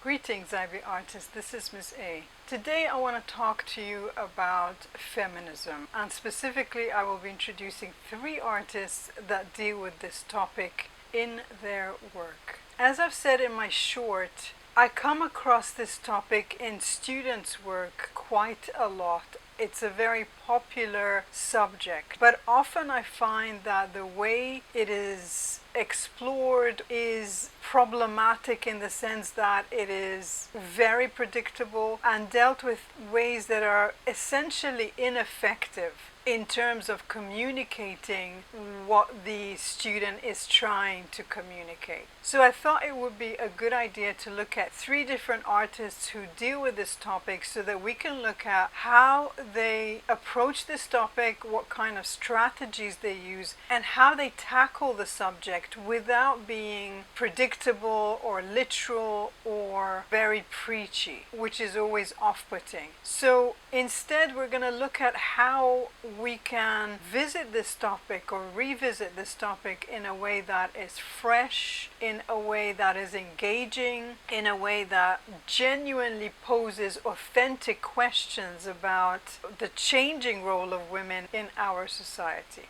Greetings, Ivy Artist. This is Miss A. Today I want to talk to you about feminism, and specifically I will be introducing 3 artists that deal with this topic in their work. As I've said in my short, I come across this topic in students' work quite a lot. It's a very popular subject, but often I find that the way it is explored is problematic in the sense that it is very predictable and dealt with ways that are essentially ineffective in terms of communicating what the student is trying to communicate. So I thought it would be a good idea to look at 3 different artists who deal with this topic so that we can look at how they approach this topic, what kind of strategies they use, and how they tackle the subject without being predictable or literal or very preachy, which is always off-putting. So instead we're going to look at how we can visit this topic or revisit this topic in a way that is fresh, in a way that is engaging, in a way that genuinely poses authentic questions about the changing role of women in our society.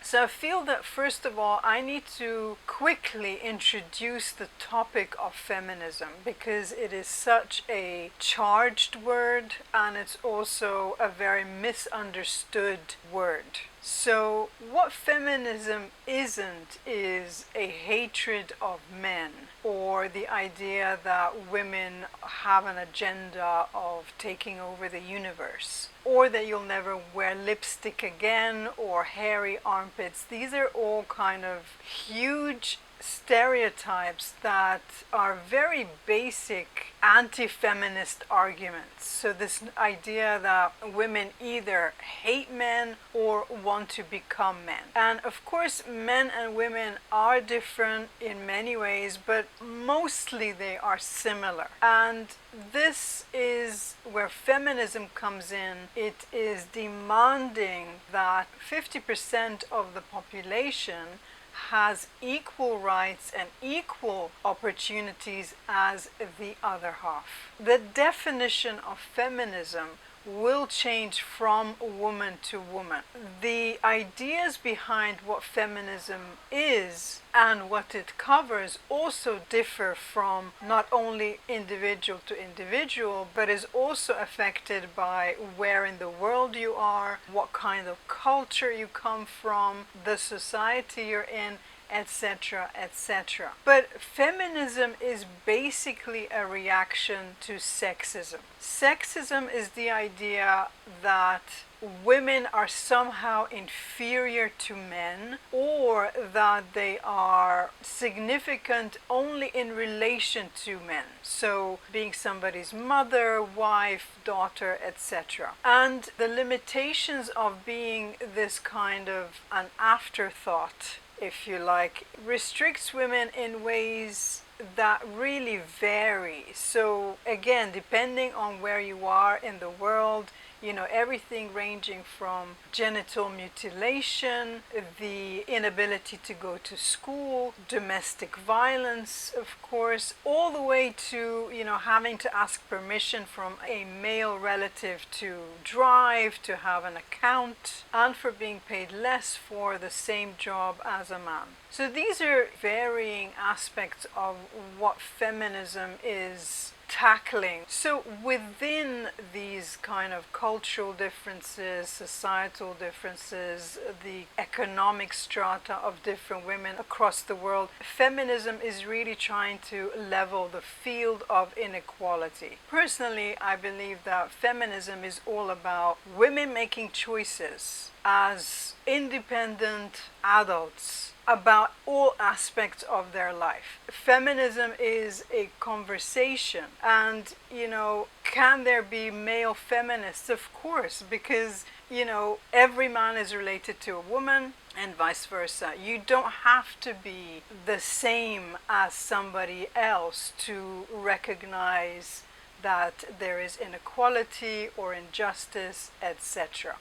So I feel that first of all I need to quickly introduce the topic of feminism because it is such a charged word and it's also a very misunderstood word. So what feminism isn't is a hatred of men or the idea that women have an agenda of taking over the universe, or that you'll never wear lipstick again or hairy armpits. These are all kind of huge stereotypes that are very basic anti-feminist arguments. So this idea that women either hate men or want to become men. And of course men and women are different in many ways, but mostly they are similar. And this is where feminism comes in. It is demanding that 50% of the population has equal rights and equal opportunities as the other half. The definition of feminism will change from woman to woman. The ideas behind what feminism is and what it covers also differ from not only individual to individual, but is also affected by where in the world you are, what kind of culture you come from, the society you're in, etc., etc. But feminism is basically a reaction to sexism. Sexism is the idea that women are somehow inferior to men, or that they are significant only in relation to men. So being somebody's mother, wife, daughter, etc. And the limitations of being this kind of an afterthought, if you like, restricts women in ways that really vary. So again, depending on where you are in the world, everything ranging from genital mutilation, the inability to go to school, domestic violence, of course, all the way to, having to ask permission from a male relative to drive, to have an account, and for being paid less for the same job as a man. So these are varying aspects of what feminism is tackling. So within these kind of cultural differences, societal differences, the economic strata of different women across the world, feminism is really trying to level the field of inequality. Personally, I believe that feminism is all about women making choices as independent adults about all aspects of their life. Feminism is a conversation, and can there be male feminists? Of course, because every man is related to a woman and vice versa. You don't have to be the same as somebody else to recognize that there is inequality or injustice, etc.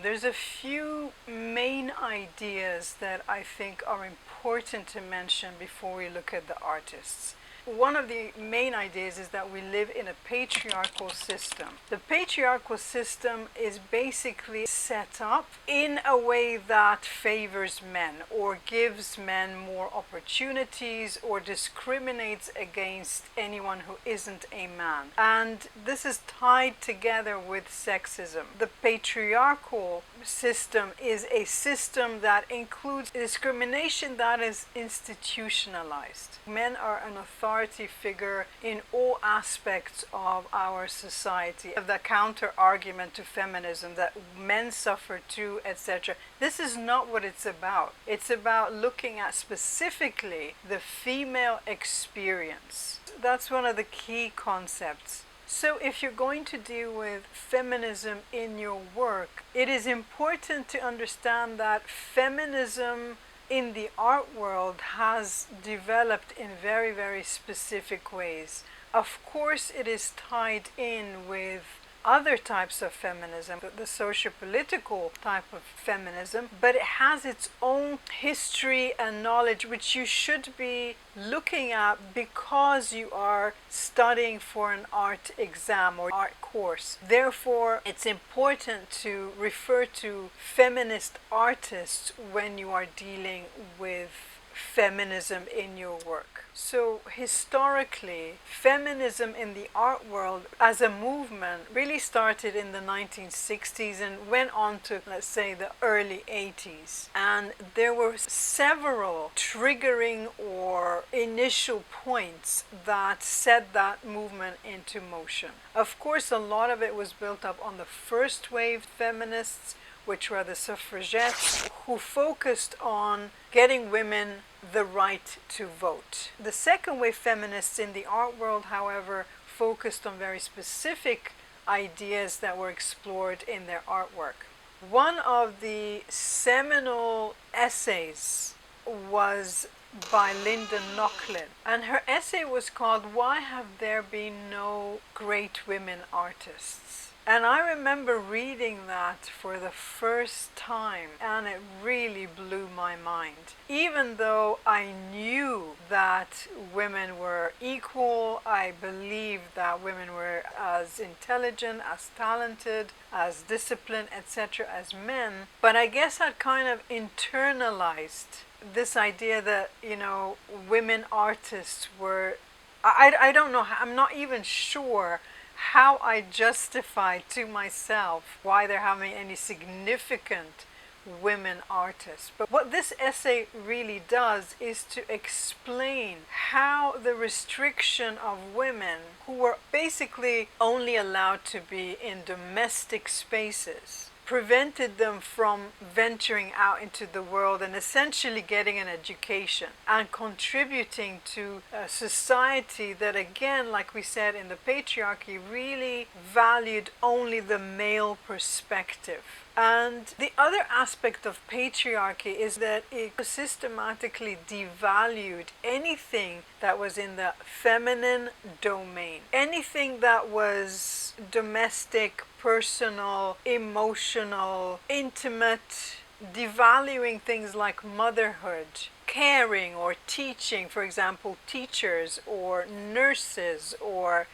There's a few main ideas that I think are important to mention before we look at the artists. One of the main ideas is that we live in a patriarchal system. The patriarchal system is basically set up in a way that favors men or gives men more opportunities or discriminates against anyone who isn't a man. And this is tied together with sexism. The patriarchal system is a system that includes discrimination that is institutionalized. Men are an authority figure in all aspects of our society. The counter argument to feminism that men suffer too, etc. This is not what it's about. It's about looking at specifically the female experience. That's one of the key concepts. So if you're going to deal with feminism in your work, it is important to understand that feminism in the art world has developed in very, very specific ways. Of course, it is tied in with other types of feminism, the socio-political type of feminism, but it has its own history and knowledge which you should be looking at because you are studying for an art exam or art course. Therefore, it's important to refer to feminist artists when you are dealing with feminism in your work. So historically, feminism in the art world as a movement really started in the 1960s and went on to, let's say, the early 80s. And there were several triggering or initial points that set that movement into motion. Of course, a lot of it was built up on the first wave feminists, which were the suffragettes, who focused on getting women the right to vote. The second wave feminists in the art world, however, focused on very specific ideas that were explored in their artwork. One of the seminal essays was by Linda Nochlin, and her essay was called "Why Have There Been No Great Women Artists?" And I remember reading that for the first time, and it really blew my mind. Even though I knew that women were equal, I believed that women were as intelligent, as talented, as disciplined, etc. as men, but I guess I'd kind of internalized this idea that, women artists were, I don't know, I'm not even sure how I justify to myself why there haven't any significant women artists. But what this essay really does is to explain how the restriction of women who were basically only allowed to be in domestic spaces prevented them from venturing out into the world and essentially getting an education and contributing to a society that, again, like we said in the patriarchy, really valued only the male perspective. And the other aspect of patriarchy is that it systematically devalued anything that was in the feminine domain. Anything that was domestic, personal, emotional, intimate, devaluing things like motherhood, caring or teaching, for example, teachers or nurses or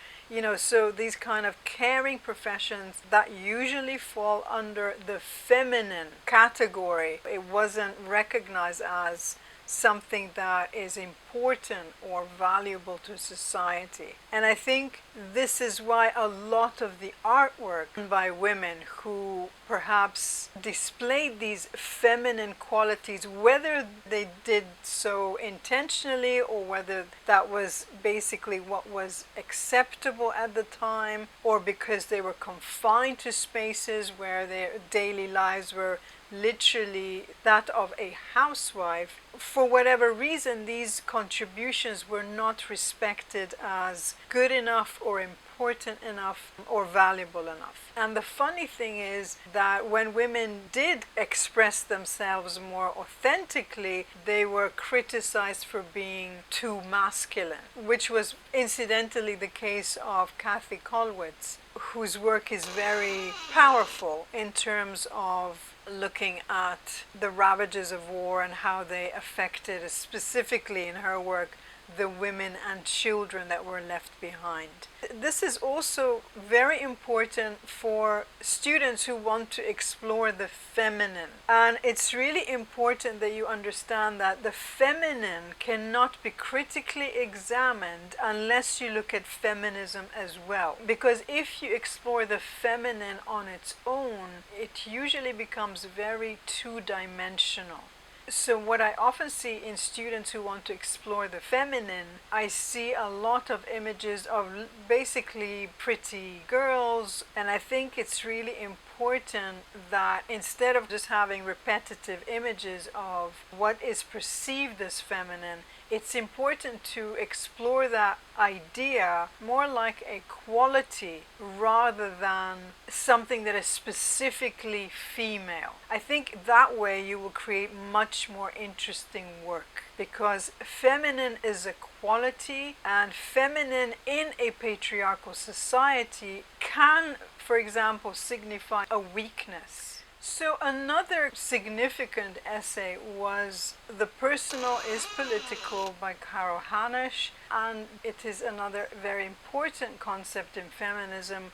so these kind of caring professions that usually fall under the feminine category. It wasn't recognized as something that is important or valuable to society. And I think this is why a lot of the artwork by women who perhaps displayed these feminine qualities, whether they did so intentionally or whether that was basically what was acceptable at the time, or because they were confined to spaces where their daily lives were literally that of a housewife, for whatever reason these contributions were not respected as good enough or important important enough or valuable enough. And the funny thing is that when women did express themselves more authentically, they were criticized for being too masculine, which was incidentally the case of Kathy Kollwitz, whose work is very powerful in terms of looking at the ravages of war and how they affected, specifically in her work, the women and children that were left behind. This is also very important for students who want to explore the feminine. And it's really important that you understand that the feminine cannot be critically examined unless you look at feminism as well. Because if you explore the feminine on its own, it usually becomes very two-dimensional. So what I often see in students who want to explore the feminine, I see a lot of images of basically pretty girls, and I think it's really important that instead of just having repetitive images of what is perceived as feminine, it's important to explore that idea more like a quality rather than something that is specifically female. I think that way you will create much more interesting work, because feminine is a quality, and feminine in a patriarchal society can, for example, signify a weakness. So another significant essay was The Personal is Political by Carol Hanisch, and it is another very important concept in feminism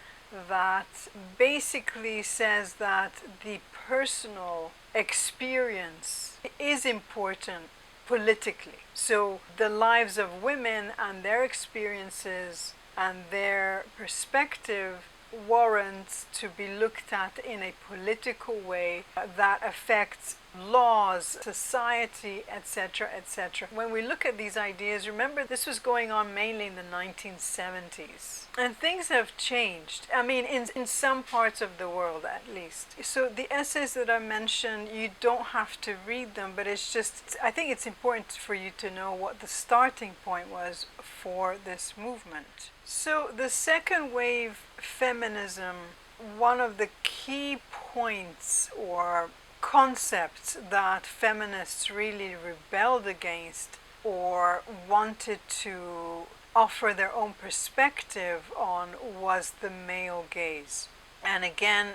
that basically says that the personal experience is important politically. So the lives of women and their experiences and their perspective warrants to be looked at in a political way that affects laws, society, etc., etc. When we look at these ideas, remember this was going on mainly in the 1970s. And things have changed. I mean, in some parts of the world at least. So the essays that I mentioned, you don't have to read them, but it's just, I think it's important for you to know what the starting point was for this movement. So the second wave feminism, one of the key points or concepts that feminists really rebelled against or wanted to offer their own perspective on was the male gaze. And again,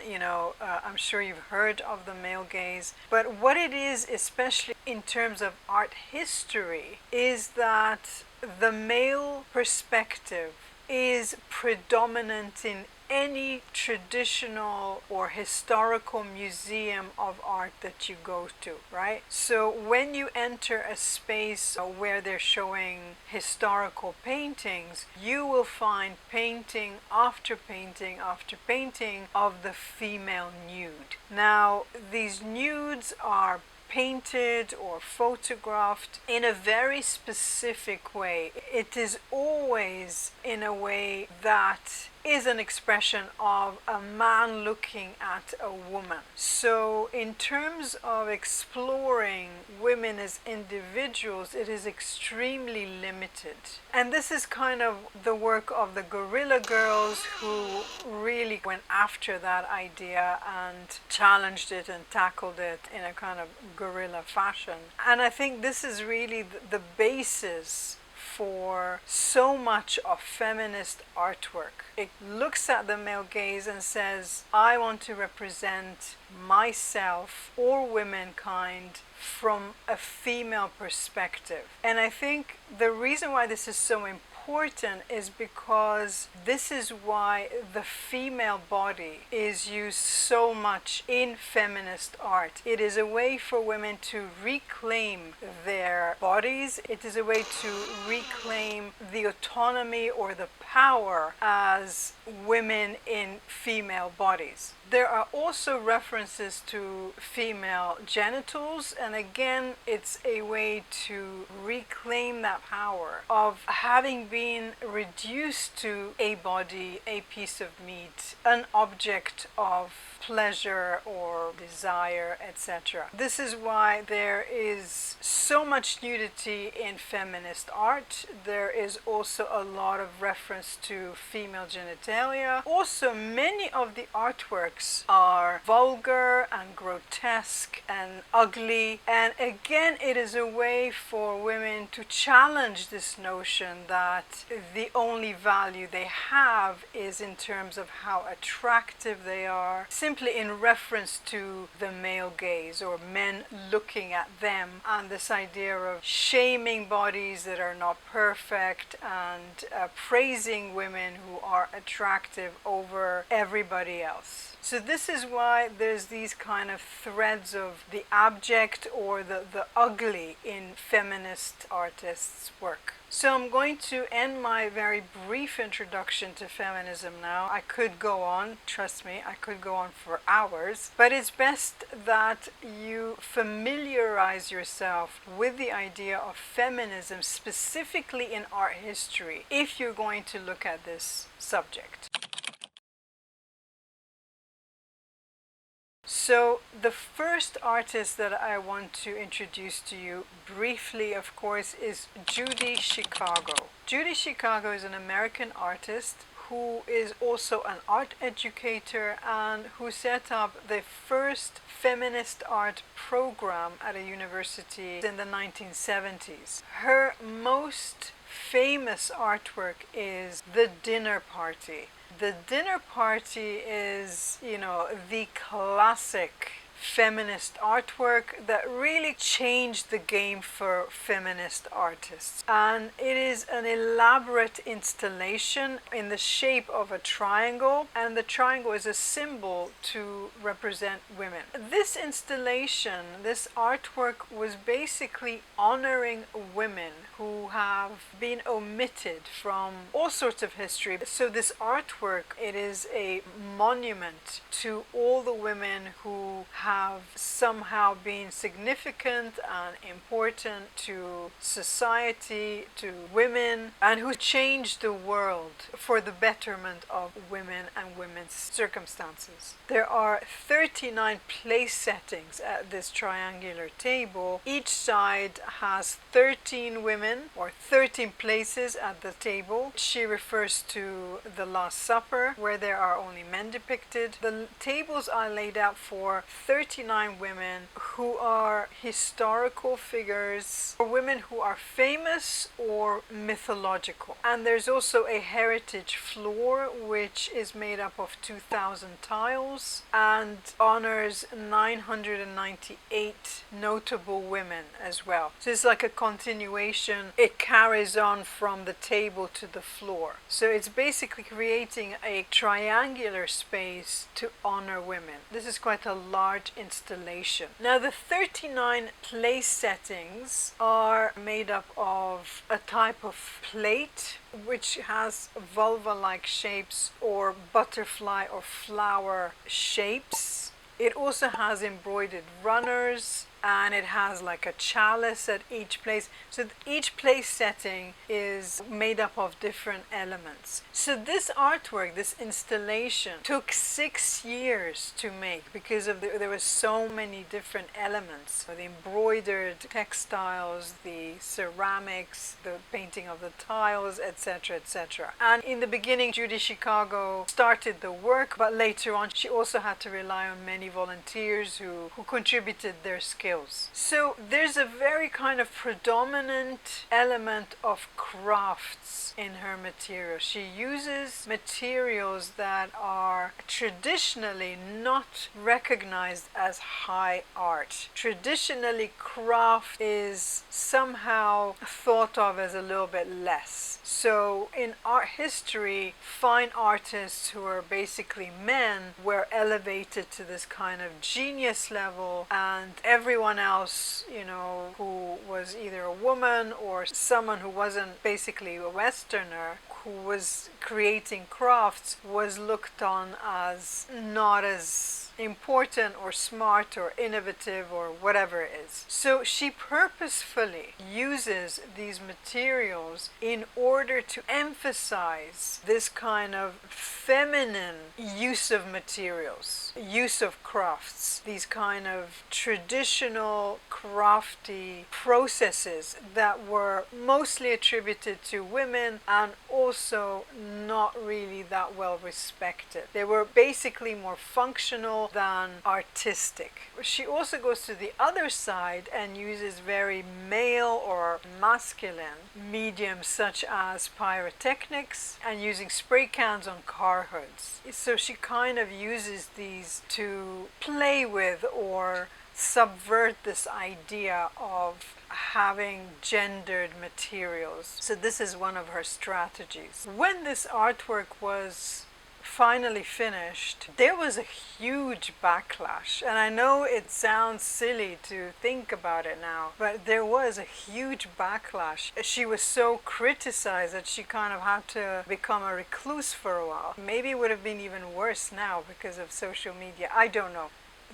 I'm sure you've heard of the male gaze, but what it is, especially in terms of art history, is that the male perspective is predominant in any traditional or historical museum of art that you go to, right? So when you enter a space where they're showing historical paintings, you will find painting after painting after painting of the female nude. Now, these nudes are painted or photographed in a very specific way. It is always in a way that is an expression of a man looking at a woman. So in terms of exploring women as individuals, it is extremely limited. And this is kind of the work of the guerrilla girls who really went after that idea and challenged it and tackled it in a kind of guerrilla fashion. And I think this is really the basis for so much of feminist artwork. It looks at the male gaze and says, I want to represent myself or womankind from a female perspective. And I think the reason why this is so important is because this is why the female body is used so much in feminist art. It is a way for women to reclaim their bodies. It is a way to reclaim the autonomy or the power as women in female bodies. There are also references to female genitals, and again, it's a way to reclaim that power of having been reduced to a body, a piece of meat, an object of pleasure or desire, etc. This is why there is so much nudity in feminist art. There is also a lot of reference reference to female genitalia. Also, many of the artworks are vulgar and grotesque and ugly, and again it is a way for women to challenge this notion that the only value they have is in terms of how attractive they are, simply in reference to the male gaze or men looking at them, and this idea of shaming bodies that are not perfect and praising women who are attractive over everybody else. So this is why there's these kind of threads of the abject or the ugly in feminist artists' work. So I'm going to end my very brief introduction to feminism now. I could go on, trust me, I could go on for hours, but it's best that you familiarize yourself with the idea of feminism, specifically in art history, if you're going to look at this subject. So the first artist that I want to introduce to you briefly, of course, is Judy Chicago. Judy Chicago is an American artist who is also an art educator and who set up the first feminist art program at a university in the 1970s. Her most famous artwork is The Dinner Party. The Dinner Party is, the classic feminist artwork that really changed the game for feminist artists. And it is an elaborate installation in the shape of a triangle, and the triangle is a symbol to represent women. This installation, this artwork, was basically honoring women who have been omitted from all sorts of history. So this artwork, it is a monument to all the women who have somehow been significant and important to society, to women, and who changed the world for the betterment of women and women's circumstances. There are 39 place settings at this triangular table. Each side has 13 women, or 13 places at the table. She refers to the Last Supper, where there are only men depicted. The tables are laid out for 39 women who are historical figures, or women who are famous or mythological. And there's also a heritage floor, which is made up of 2,000 tiles and honors 998 notable women as well. So it's like a continuation. It carries on from the table to the floor. So it's basically creating a triangular space to honor women. This is quite a large installation. Now the 39 place settings are made up of a type of plate which has vulva-like shapes or butterfly or flower shapes. It also has embroidered runners, and it has like a chalice at each place. So each place setting is made up of different elements. So this artwork, this installation, took 6 years to make because there were so many different elements. So the embroidered textiles, the ceramics, the painting of the tiles, etc., etc. And in the beginning, Judy Chicago started the work, but later on she also had to rely on many volunteers who contributed their skills. So there's a very kind of predominant element of crafts in her material. She uses materials that are traditionally not recognized as high art. Traditionally, craft is somehow thought of as a little bit less. So in art history, fine artists who are basically men were elevated to this kind of genius level, and everyone else, who was either a woman or someone who wasn't basically a Westerner, who was creating crafts, was looked on as not as important or smart or innovative or whatever it is. So she purposefully uses these materials in order to emphasize this kind of feminine use of materials, use of crafts, these kind of traditional crafty processes that were mostly attributed to women and also not really that well respected. They were basically more functional than artistic. She also goes to the other side and uses very male or masculine mediums such as pyrotechnics and using spray cans on car hoods. So she kind of uses these to play with or subvert this idea of having gendered materials. So this is one of her strategies. When this artwork was finally finished, there was a huge backlash. And I know it sounds silly to think about it now, but there was a huge backlash. She was so criticized that she kind of had to become a recluse for a while. Maybe it would have been even worse now because of social media. I don't know.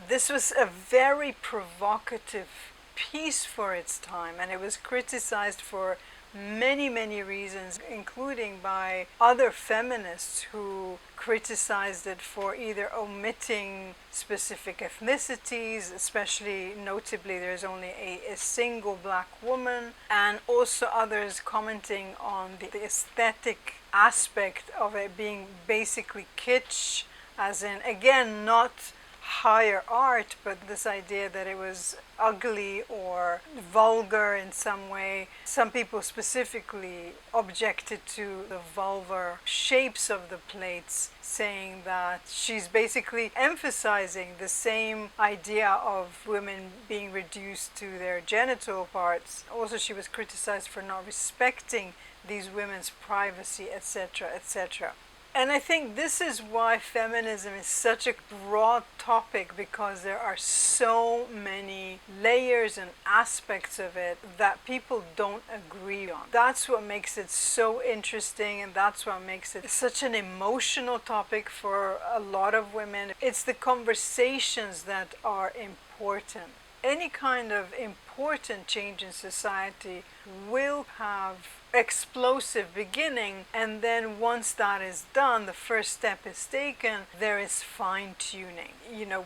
This was a very provocative piece for its time, and it was criticized for many reasons, including by other feminists who criticized it for either omitting specific ethnicities, especially notably there's only a single black woman, and also others commenting on the aesthetic aspect of it being basically kitsch, as in, again, not higher art, but this idea that it was ugly or vulgar in some way. Some people specifically objected to the vulvar shapes of the plates, saying that she's basically emphasizing the same idea of women being reduced to their genital parts. Also, she was criticized for not respecting these women's privacy, etc., etc. And I think this is why feminism is such a broad topic, because there are so many layers and aspects of it that people don't agree on. That's what makes it so interesting, and that's what makes it such an emotional topic for a lot of women. It's the conversations that are important. Any kind of important change in society will have explosive beginning, and then once that is done, the first step is taken, there is fine-tuning.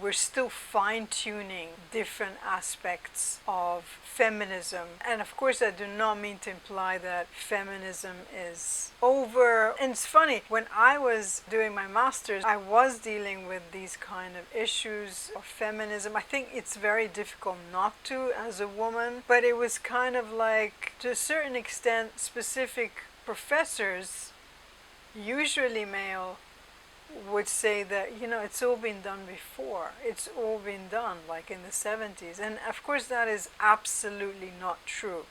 We're still fine-tuning different aspects of feminism, and of course I do not mean to imply that feminism is over. And it's funny, when I was doing my master's, I was dealing with these kind of issues of feminism. I think it's very difficult not to as a woman, but it was kind of like, to a certain extent, specific professors, usually male, would say that, it's all been done before. It's all been done like in the 70s. And of course that is absolutely not true.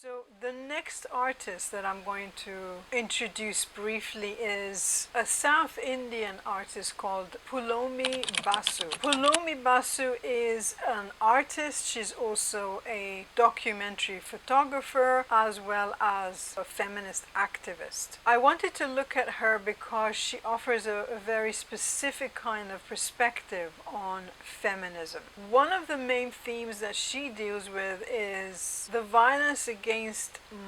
So the next artist that I'm going to introduce briefly is a South Indian artist called Poulomi Basu. Poulomi Basu is an artist. She's also a documentary photographer as well as a feminist activist. I wanted to look at her because she offers a very specific kind of perspective on feminism. One of the main themes that she deals with is the violence against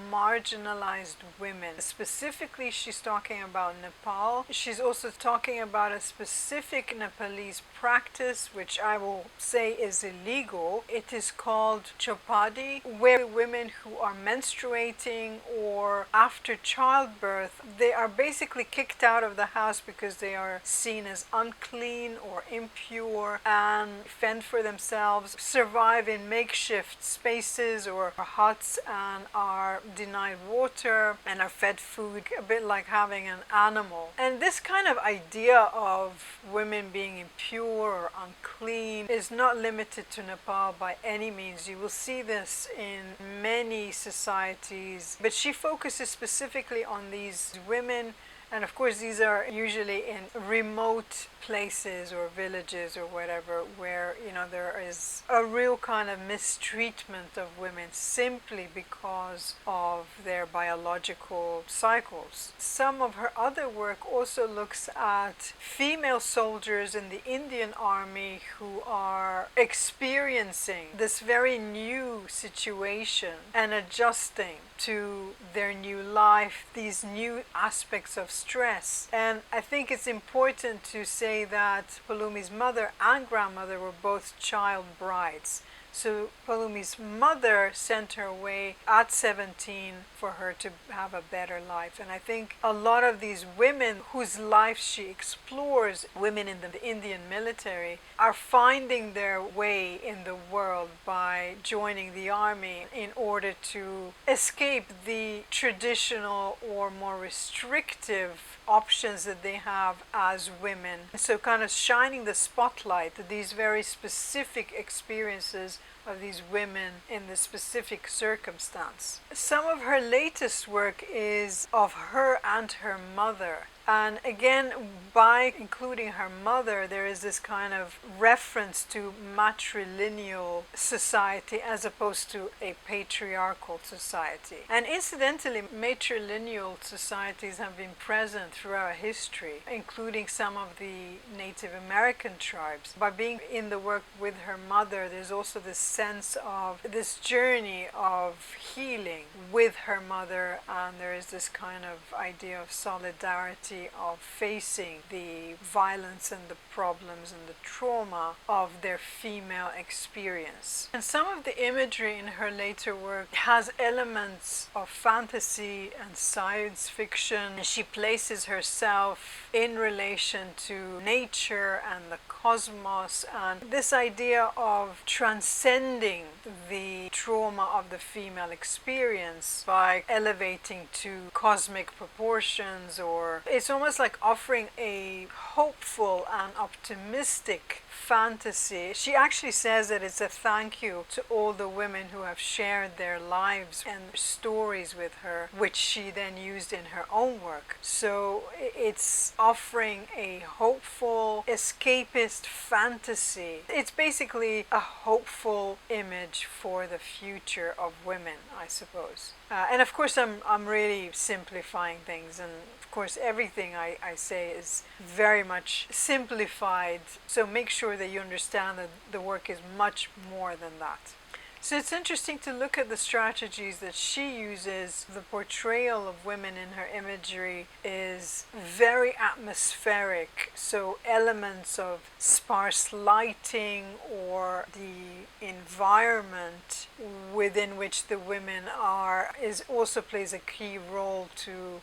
marginalized women. Specifically, she's talking about Nepal. She's also talking about a specific Nepalese practice, which I will say is illegal. It is called chopadi, where women who are menstruating or after childbirth, they are basically kicked out of the house because they are seen as unclean or impure, and fend for themselves, survive in makeshift spaces or huts, and are denied water and are fed food, a bit like having an animal. And this kind of idea of women being impure or unclean is not limited to Nepal by any means. You will see this in many societies, but she focuses specifically on these women And of course, these are usually in remote places or villages or whatever, where there is a real kind of mistreatment of women simply because of their biological cycles. Some of her other work also looks at female soldiers in the Indian army who are experiencing this very new situation and adjusting to their new life, these new aspects of stress. And I think it's important to say that Poulomi's mother and grandmother were both child brides. So Poulomi's mother sent her away at 17 for her to have a better life. And I think a lot of these women whose lives she explores, women in the Indian military, are finding their way in the world by joining the army in order to escape the traditional or more restrictive options that they have as women. So kind of shining the spotlight to these very specific experiences of these women in this specific circumstance. Some of her latest work is of her and her mother. And again, by including her mother, there is this kind of reference to matrilineal society as opposed to a patriarchal society. And incidentally, matrilineal societies have been present throughout history, including some of the Native American tribes. By being in the work with her mother, there's also this sense of this journey of healing with her mother, and there is this kind of idea of solidarity, of facing the violence and the problems and the trauma of their female experience. And some of the imagery in her later work has elements of fantasy and science fiction. She places herself in relation to nature and the cosmos, and this idea of transcending the trauma of the female experience by elevating to cosmic proportions, or it's almost like offering a hopeful and optimistic fantasy. She actually says that it's a thank you to all the women who have shared their lives and stories with her, which she then used in her own work. So it's offering a hopeful, escapist fantasy. It's basically a hopeful image for the future of women, I suppose. And of course, I'm really simplifying things, and of course, everything I say is very much simplified. So make sure that you understand that the work is much more than that. So it's interesting to look at the strategies that she uses. The portrayal of women in her imagery is very atmospheric. So elements of sparse lighting or the environment within which the women are also plays a key role to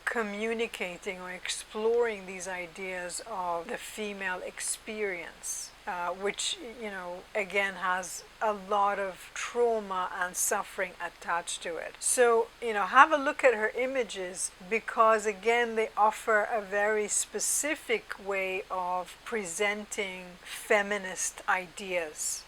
communicating or exploring these ideas of the female experience. Which, again has a lot of trauma and suffering attached to it. So, have a look at her images, because again, they offer a very specific way of presenting feminist ideas.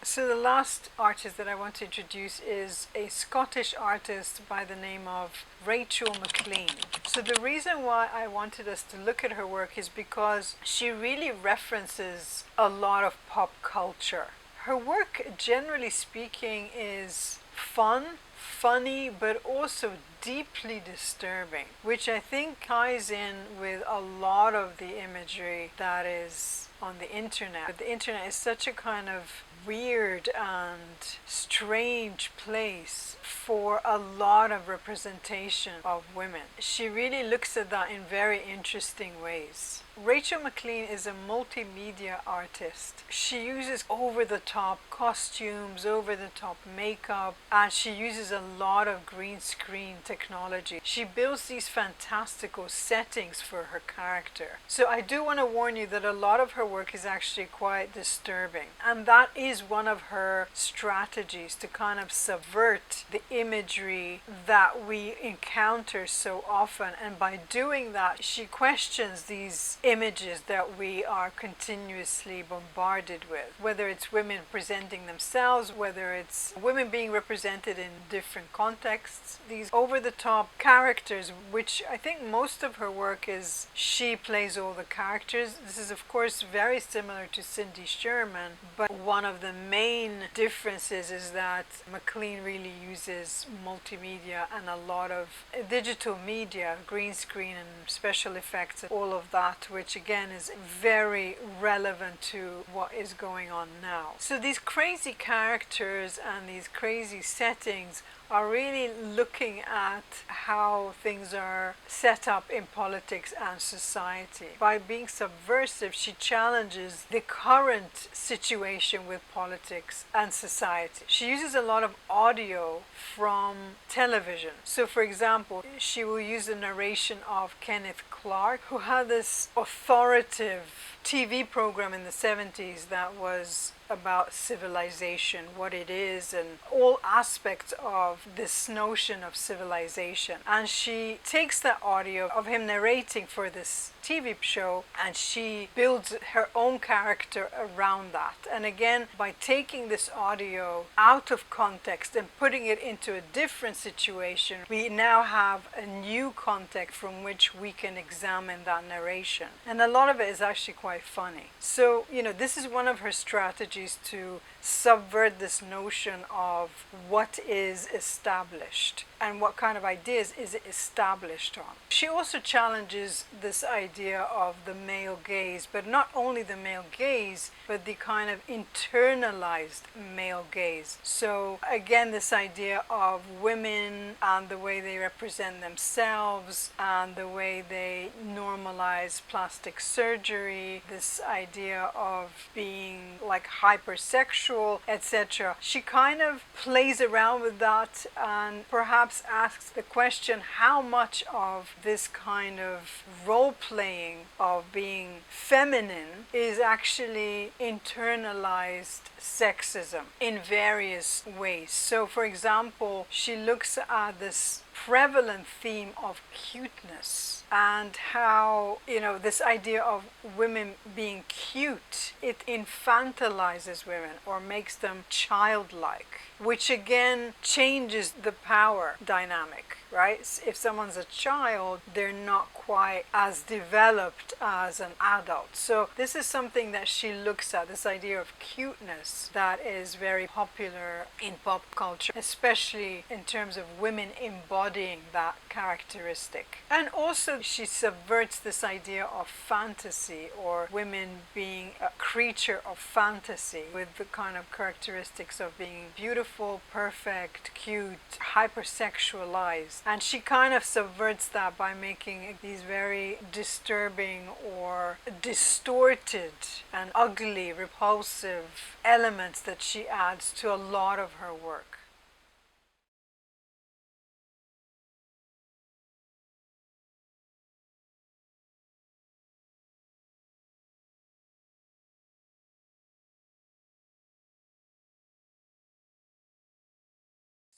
So the last artist that I want to introduce is a Scottish artist by the name of Rachel McLean. So the reason why I wanted us to look at her work is because she really references a lot of pop culture. Her work, generally speaking, is funny, but also deeply disturbing, which I think ties in with a lot of the imagery that is on the internet. But the internet is such a kind of weird and strange place for a lot of representation of women. She really looks at that in very interesting ways. Rachel McLean is a multimedia artist. She uses over-the-top costumes, over-the-top makeup, and she uses a lot of green screen technology. She builds these fantastical settings for her character. So I do want to warn you that a lot of her work is actually quite disturbing. And that is one of her strategies to kind of subvert the imagery that we encounter so often. And by doing that, she questions these images that we are continuously bombarded with, whether it's women presenting themselves, whether it's women being represented in different contexts. These over-the-top characters, which I think most of her work is she plays all the characters. This is of course very similar to Cindy Sherman, but one of the main differences is that McLean really uses multimedia and a lot of digital media, green screen and special effects, and all of that, which again is very relevant to what is going on now. So these crazy characters and these crazy settings are really looking at how things are set up in politics and society. By being subversive, she challenges the current situation with politics and society. She uses a lot of audio from television. So for example, she will use the narration of Kenneth Clark, who had this authoritative TV program in the 70s that was about civilization, what it is, and all aspects of this notion of civilization. And she takes that audio of him narrating for this TV show and she builds her own character around that. And again, by taking this audio out of context and putting it into a different situation, we now have a new context from which we can examine that narration. And a lot of it is actually quite funny. So, this is one of her strategies to subvert this notion of what is established and what kind of ideas is it established on. She also challenges this idea of the male gaze, but not only the male gaze, but the kind of internalized male gaze. So again, this idea of women and the way they represent themselves and the way they normalize plastic surgery, this idea of being like hypersexual, etc. She kind of plays around with that and perhaps asks the question, how much of this kind of role-playing of being feminine is actually internalized sexism in various ways. So for example, she looks at this prevalent theme of cuteness and how, this idea of women being cute, it infantilizes women or makes them childlike, which again changes the power dynamic, right? If someone's a child, they're not quite as developed as an adult. So this is something that she looks at, this idea of cuteness that is very popular in pop culture, especially in terms of women embodying that characteristic. And also she subverts this idea of fantasy, or women being a creature of fantasy with the kind of characteristics of being beautiful, perfect, cute, hypersexualized. And she kind of subverts that by making these very disturbing or distorted and ugly, repulsive elements that she adds to a lot of her work.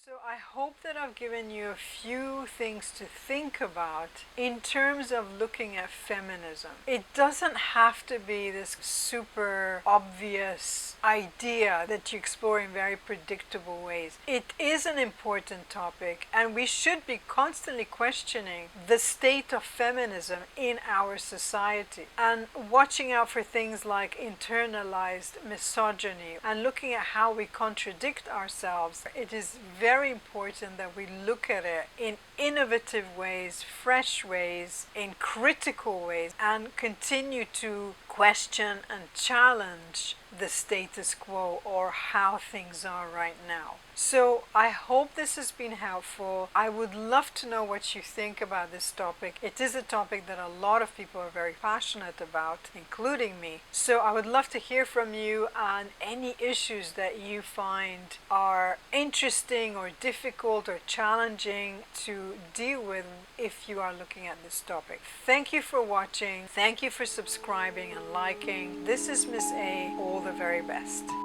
So I hope that I've given you a few things to think about in terms of looking at feminism. It doesn't have to be this super obvious idea that you explore in very predictable ways. It is an important topic, and we should be constantly questioning the state of feminism in our society and watching out for things like internalized misogyny and looking at how we contradict ourselves. It is very important that we look at it in innovative ways, fresh ways, in critical ways, and continue to question and challenge the status quo or how things are right now. So I hope this has been helpful. I would love to know what you think about this topic. It is a topic that a lot of people are very passionate about, including me. So I would love to hear from you on any issues that you find are interesting or difficult or challenging to deal with if you are looking at this topic. Thank you for watching. Thank you for subscribing and liking. This is Miss A. All the very best.